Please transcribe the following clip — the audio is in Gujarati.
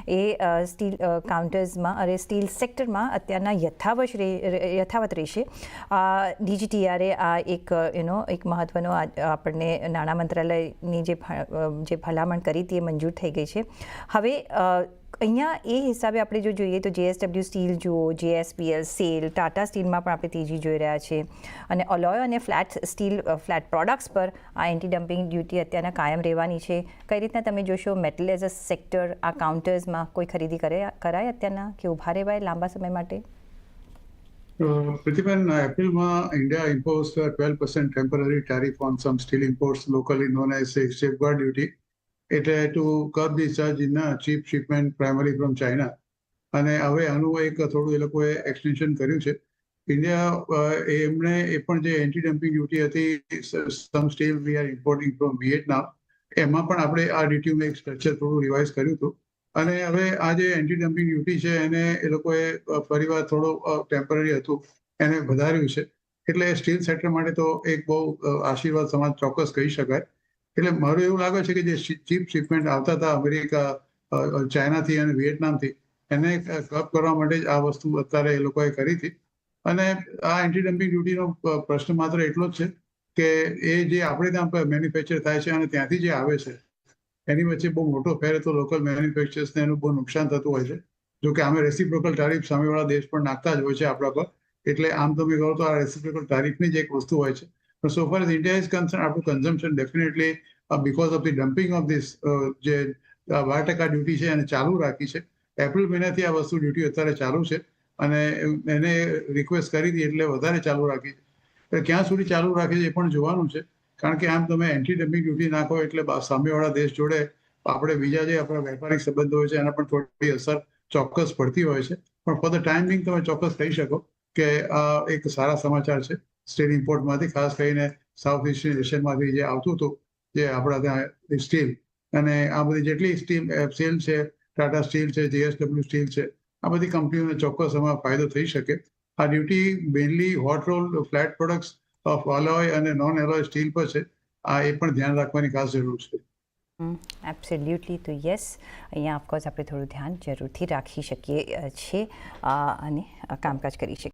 એ સ્ટીલ કાઉન્ટર્સમાં અને સ્ટીલ સેક્ટરમાં અત્યારના યથાવત રહેશે. DGTR આ એક એક મહત્ત્વનો આપણને નાણાં મંત્રાલયની જે ભલામણ કરી હતી એ મંજૂર થઈ ગઈ છે. હવે અહીંયા એ હિસાબે આપણે જો જોઈએ તો JSW સ્ટીલ જુઓ, JSPL, સેલ, ટાટા સ્ટીલમાં પણ આપણે તેજી જોઈ રહ્યા છીએ. અને અલોય અને ફ્લેટ પ્રોડક્ટ્સ પર આ એન્ટી ડમ્પિંગ ડ્યુટી અત્યારના કાયમ રહેવાની છે. કઈ રીતના તમે જોશો મેટલ એઝ અ સેક્ટર આ કાઉન્ટર્સમાં કોઈ ખરીદી કરાય અત્યારના કે ઊભા રહેવાય લાંબા સમય માટે? પ્રતિભાન, એપ્રિલમાં India imposed a 12% temporary tariff on some steel imports locally known as a safeguard duty. એટલે two curb the surge in cheap shipment primarily from China. અને હવે આનું એક થોડું એ લોકોએ એક્સટેન્શન કર્યું છે. ઇન્ડિયા એમણે એ પણ જે એન્ટી ડમ્પિંગ ડ્યુટી હતી some steel we are importing from Vietnam, એમાં પણ આપણે આ ડ્યુટીનું એક સ્ટ્રક્ચર થોડું રિવાઇઝ કર્યું હતું. અને હવે આ જે એન્ટી ડમ્પિંગ ડ્યુટી છે એને એ લોકોએ ફરીવાર થોડો ટેમ્પરરી હતું એને વધાર્યું છે. એટલે સ્ટીલ સેક્ટર માટે તો એક બહુ આશીર્વાદ સમાન ચોક્કસ કહી શકાય. એટલે મારું એવું લાગે છે કે જે ચીપ શિપમેન્ટ આવતા હતા અમેરિકા, ચાઇનાથી અને વિયેટનામથી, એને કપ કરવા માટે જ આ વસ્તુ અત્યારે એ લોકોએ કરી હતી. અને આ એન્ટી ડમ્પિંગ ડ્યુટીનો પ્રશ્ન માત્ર એટલો જ છે કે એ જે આપણે ત્યાં મેન્યુફેક્ચર થાય છે અને ત્યાંથી જે આવે છે એની વચ્ચે બહુ મોટો ફેર તો લોકલ મેન્યુફેક્ચર્સને એનું બહુ નુકસાન થતું હોય છે. જો કે અમે રેસિપ્રોકલ ટારિફ સામેવાળા દેશ પણ નાખતા જ હોય છે આપણા પર. એટલે આમ તમે કહો તો આ રેસિપ્રોકલ ટારિફની જ એક વસ્તુ હોય છે. But so far as India is concerned, our consumption definitely because of the dumping of this જે 12% ડ્યુટી છે એને ચાલુ રાખી છે. એપ્રિલ મહિનાથી આ વસ્તુ ડ્યુટી અત્યારે ચાલુ છે અને એને રિક્વેસ્ટ કરી હતી એટલે વધારે ચાલુ રાખી છે. એટલે ક્યાં સુધી ચાલુ રાખે છે એ પણ જોવાનું છે. કારણ કે આમ તમે એન્ટી ડમ્પિંગ ડ્યુટી નાખો એટલે સામેવાળા દેશ જોડે આપણે બીજા જે આપણા વેપારિક સંબંધો હોય છે એના પણ થોડી અસર ચોક્કસ પડતી હોય છે. પણ ફોર ધ ટાઈમ બિંગ તમે ચોક્કસ કહી શકો કે આ એક સારા સમાચાર છે સ્ટીલ ઇમ્પોર્ટમાંથી, ખાસ કરીને સાઉથ ઇસ્ટ એશિયનમાંથી જે આવતું હતું જે આપણા ત્યાં સ્ટીલ. અને આ બધી જેટલી સ્ટીલ સેલ છે, ટાટા સ્ટીલ છે, JSW સ્ટીલ છે, આ બધી કંપનીઓને ચોક્કસ એમાં ફાયદો થઈ શકે. આ duty mainly hot roll flat products of alloy અને નોન એલોય સ્ટીલ પર છે. આ એ પણ ધ્યાન રાખવાની ખાસ જરૂર છે. એબ્સોલ્યુટલી. તો યસ, અહીંયા ઓફકોર્સ આપણે થોડું ધ્યાન જરૂરથી રાખી શકીએ છીએ અને કામકાજ કરી શકીએ.